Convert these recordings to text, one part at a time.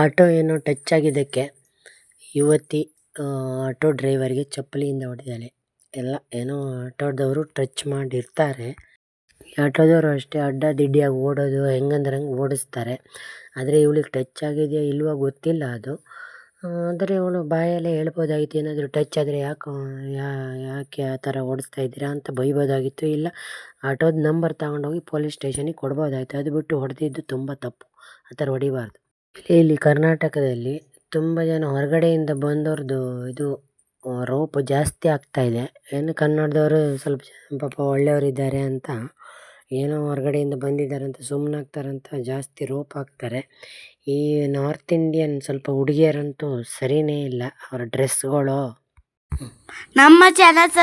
Auto ಏನೋ touch ಆಗಿದ್ದಕ್ಕೆ ಯುವತಿ ಆಟೋ ಡ್ರೈವರ್ಗೆ ಚಪ್ಪಲಿಯಿಂದ ಹೊಡೆದಾಳೆ. ಏನೋ ಆಟೋದವರು ಟಚ್ ಮಾಡಿರ್ತಾರೆ. ಆಟೋದವರು ಅಷ್ಟೇ ಅಡ್ಡಾದಿಡ್ಡಿಯಾಗಿ ಓಡೋದು ಹೆಂಗಂದ್ರೆ ಹಂಗೆ ಓಡಿಸ್ತಾರೆ. ಆದರೆ ಇವಳಿಗೆ ಟಚ್ ಆಗಿದೆಯೋ ಇಲ್ವೋ ಗೊತ್ತಿಲ್ಲ ಅದು. ಆದರೆ ಇವಳು ಬಾಯಲ್ಲೇ ಹೇಳ್ಬೋದಾಗಿತ್ತು, ಏನಾದರೂ ಟಚ್ ಆದರೆ ಯಾಕೆ ಆ ಥರ ಓಡಿಸ್ತಾ ಇದ್ದೀರಾ ಅಂತ ಬೈಬೋದಾಗಿತ್ತು. ಇಲ್ಲ ಆಟೋದ ನಂಬರ್ ತಗೊಂಡೋಗಿ ಪೊಲೀಸ್ ಸ್ಟೇಷನಿಗೆ ಕೊಡ್ಬೋದಾಗಿತ್ತು. ಅದು ಬಿಟ್ಟು ಹೊಡೆದಿದ್ದು ತುಂಬ ತಪ್ಪು. ಆ ಥರ ಹೊಡಿಬಾರ್ದು. ಇಲ್ಲಿ ಕರ್ನಾಟಕದಲ್ಲಿ ತುಂಬ ಜನ ಹೊರಗಡೆಯಿಂದ ಬಂದವ್ರದ್ದು ಇದು ರೋಪ್ ಜಾಸ್ತಿ ಆಗ್ತಾಯಿದೆ. ಏನು ಕನ್ನಡದವರು ಸ್ವಲ್ಪ ಪಾಪ ಒಳ್ಳೆಯವರಿದ್ದಾರೆ ಅಂತ, ಏನೋ ಹೊರಗಡೆಯಿಂದ ಬಂದಿದ್ದಾರೆ ಅಂತ ಸುಮ್ಮನಾಗ್ತಾರಂತ ಜಾಸ್ತಿ ರೋಪ್ ಹಾಕ್ತಾರೆ. ಈ ನಾರ್ತ್ ಇಂಡಿಯನ್ ಸ್ವಲ್ಪ ಹುಡುಗಿಯರಂತೂ ಸರಿಯೇ ಇಲ್ಲ, ಅವರ ಡ್ರೆಸ್ಗಳು. ನಮ್ಮ ಚಾನಲ್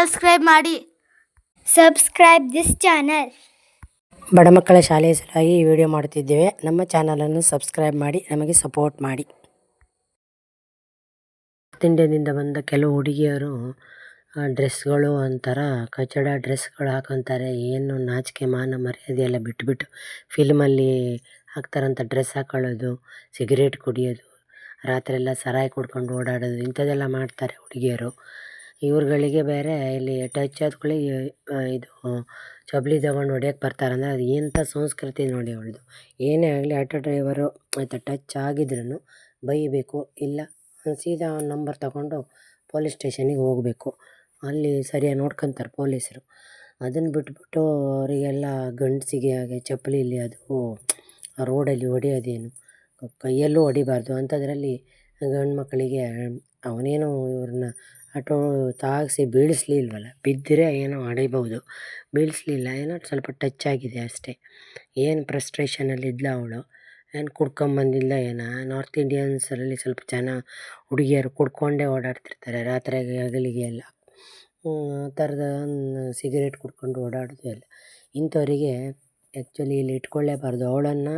ಸಬ್ಸ್ಕ್ರೈಬ್ ದಿಸ್ ಚಾನಲ್. ಬಡ ಮಕ್ಕಳ ಶಾಲೆಯ ಸಲುವಾಗಿ ಈ ವಿಡಿಯೋ ಮಾಡುತ್ತಿದ್ದೇವೆ. ನಮ್ಮ ಚಾನಲನ್ನು ಸಬ್ಸ್ಕ್ರೈಬ್ ಮಾಡಿ ನಮಗೆ ಸಪೋರ್ಟ್ ಮಾಡಿ. ನಾರ್ತ್ ಇಂಡಿಯಾದಿಂದ ಬಂದ ಕೆಲವು ಹುಡುಗಿಯರು ಡ್ರೆಸ್ಗಳು ಒಂಥರ ಕಚಡ ಡ್ರೆಸ್ಗಳು ಹಾಕೊತಾರೆ. ಏನು ನಾಚಿಕೆ ಮಾನ ಮರ್ಯಾದೆ ಎಲ್ಲ ಬಿಟ್ಬಿಟ್ಟು ಫಿಲ್ಮಲ್ಲಿ ಹಾಕ್ತಾರಂಥ ಡ್ರೆಸ್ ಹಾಕೊಳ್ಳೋದು, ಸಿಗರೇಟ್ ಕುಡಿಯೋದು, ರಾತ್ರಿ ಎಲ್ಲ ಸಾರಾಯಿ ಕುಡ್ಕೊಂಡು ಓಡಾಡೋದು, ಇಂಥದ್ದೆಲ್ಲ ಮಾಡ್ತಾರೆ ಹುಡುಗಿಯರು. ಇವ್ರುಗಳಿಗೆ ಬೇರೆ ಇಲ್ಲಿ ಟಚ್ ಆದ್ಕೊಳ್ಳಿ ಇದು ಚಪ್ಪಲಿ ತಗೊಂಡು ಹೊಡ್ಯಕ್ಕೆ ಬರ್ತಾರಂದರೆ ಅದು ಎಂಥ ಸಂಸ್ಕೃತಿ ನೋಡಿ ಅವಳದು. ಏನೇ ಆಗಲಿ ಆಟೋ ಡ್ರೈವರು ಆಯಿತಾ ಟಚ್ ಆಗಿದ್ರೂ ಬೈಬೇಕು, ಇಲ್ಲ ಸೀದಾ ನಂಬರ್ ತಗೊಂಡು ಪೊಲೀಸ್ ಸ್ಟೇಷನಿಗೆ ಹೋಗಬೇಕು. ಅಲ್ಲಿ ಸರಿಯಾಗಿ ನೋಡ್ಕೊತಾರೆ ಪೊಲೀಸರು. ಅದನ್ನು ಬಿಟ್ಬಿಟ್ಟು ಅವರಿಗೆಲ್ಲ ಗಂಡಸಿಗೆ ಹಾಗೆ ಚಪ್ಪಲಿಲಿ ಅದು ರೋಡಲ್ಲಿ ಹೊಡೆಯೋದೇನು, ಕೈಯಲ್ಲೂ ಹೊಡಿಬಾರ್ದು. ಅಂಥದ್ರಲ್ಲಿ ಗಂಡು ಮಕ್ಕಳಿಗೆ ಅವನೇನೋ ಇವ್ರನ್ನ ಆಟೋ ತಾಗಿಸಿ ಬೀಳಿಸ್ಲಿಲ್ವಲ್ಲ, ಬಿದ್ದರೆ ಏನೋ ಹೊಡಿಬೋದು, ಬೀಳಿಸ್ಲಿಲ್ಲ, ಏನೋ ಸ್ವಲ್ಪ ಟಚ್ ಆಗಿದೆ ಅಷ್ಟೇ. ಏನು ಫ್ರಸ್ಟ್ರೇಷನಲ್ಲಿ ಇದ್ಲ ಅವಳು, ಏನು ಕುಡ್ಕೊಂಬಂದಿಲ್ಲ ಏನೋ. ನಾರ್ತ್ ಇಂಡಿಯನ್ಸರಲ್ಲಿ ಸ್ವಲ್ಪ ಜನ ಹುಡುಗಿಯರು ಕುಡ್ಕೊಂಡೇ ಓಡಾಡ್ತಿರ್ತಾರೆ ರಾತ್ರಿ ಹಗಲಿಗೆ ಎಲ್ಲ. ಆ ಥರದ ಸಿಗರೇಟ್ ಕುಡ್ಕೊಂಡು ಓಡಾಡೋದು ಎಲ್ಲ. ಇಂಥವರಿಗೆ ಆ್ಯಕ್ಚುಲಿ ಇಲ್ಲಿ ಇಟ್ಕೊಳ್ಳೇಬಾರ್ದು. ಅವಳನ್ನು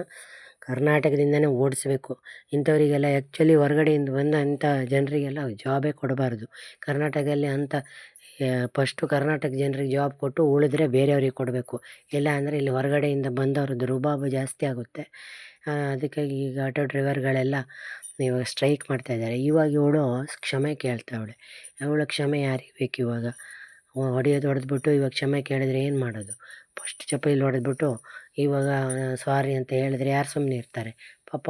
ಕರ್ನಾಟಕದಿಂದನೇ ಓಡಿಸ್ಬೇಕು. ಇಂಥವರಿಗೆಲ್ಲ ಆ್ಯಕ್ಚುಲಿ ಹೊರಗಡೆಯಿಂದ ಬಂದಂಥ ಜನರಿಗೆಲ್ಲ ಜಾಬೇ ಕೊಡಬಾರ್ದು. ಕರ್ನಾಟಕದಲ್ಲಿ ಅಂಥ ಫಸ್ಟು ಕರ್ನಾಟಕ ಜನರಿಗೆ ಜಾಬ್ ಕೊಟ್ಟು ಉಳಿದ್ರೆ ಬೇರೆಯವ್ರಿಗೆ ಕೊಡಬೇಕು. ಇಲ್ಲ ಅಂದರೆ ಇಲ್ಲಿ ಹೊರಗಡೆಯಿಂದ ಬಂದವ್ರದ್ದು ರುಬಾಬು ಜಾಸ್ತಿ ಆಗುತ್ತೆ. ಅದಕ್ಕಾಗಿ ಈಗ ಆಟೋ ಡ್ರೈವರ್ಗಳೆಲ್ಲ ಇವಾಗ ಸ್ಟ್ರೈಕ್ ಮಾಡ್ತಾಯಿದ್ದಾರೆ. ಇವಾಗ ಇವಳು ಕ್ಷಮೆ ಕೇಳ್ತಾವಳೆ. ಅವಳ ಕ್ಷಮೆ ಯಾರಿಗೆ ಬೇಕು ಇವಾಗ? ಹೊಡೆದ್ಬಿಟ್ಟು ಇವಾಗ ಕ್ಷಮೆ ಕೇಳಿದ್ರೆ ಏನು ಮಾಡೋದು? ಫಸ್ಟ್ ಚಪ್ಪಲಿ ಹೊಡೆದ್ಬಿಟ್ಟು ಇವಾಗ ಸಾರಿ ಅಂತ ಹೇಳಿದ್ರೆ ಯಾರು ಸುಮ್ಮನೆ ಇರ್ತಾರೆ? ಪಾಪ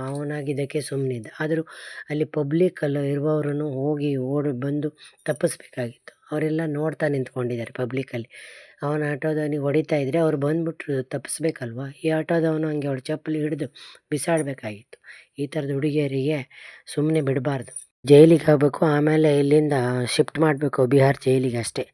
ಅವನಾಗಿದ್ದಕ್ಕೆ ಸುಮ್ಮನಿದ್ದ. ಆದರೂ ಅಲ್ಲಿ ಪಬ್ಲಿಕ್ಕಲ್ಲಿ ಇರುವವರನ್ನು ಹೋಗಿ ಬಂದು ತಪ್ಪಿಸ್ಬೇಕಾಗಿತ್ತು. ಅವರೆಲ್ಲ ನೋಡ್ತಾ ನಿಂತ್ಕೊಂಡಿದ್ದಾರೆ ಪಬ್ಲಿಕ್ಕಲ್ಲಿ. ಅವನ ಆಟೋದವನಿಗೆ ಹೊಡಿತಾ ಇದ್ದರೆ ಅವ್ರು ಬಂದುಬಿಟ್ರು ತಪ್ಪಿಸ್ಬೇಕಲ್ವ. ಈ ಆಟೋದವನು ಹಂಗೆ ಅವಳು ಚಪ್ಪಲಿ ಹಿಡಿದು ಬಿಸಾಡಬೇಕಾಗಿತ್ತು. ಈ ಥರದ ಹುಡುಗಿಯರಿಗೆ ಸುಮ್ಮನೆ ಬಿಡಬಾರ್ದು. ಜೈಲಿಗೆ ಆಗಬೇಕು, ಆಮೇಲೆ ಇಲ್ಲಿಂದ ಶಿಫ್ಟ್ ಮಾಡಬೇಕು ಬಿಹಾರ್ ಜೈಲಿಗೆ ಅಷ್ಟೇ.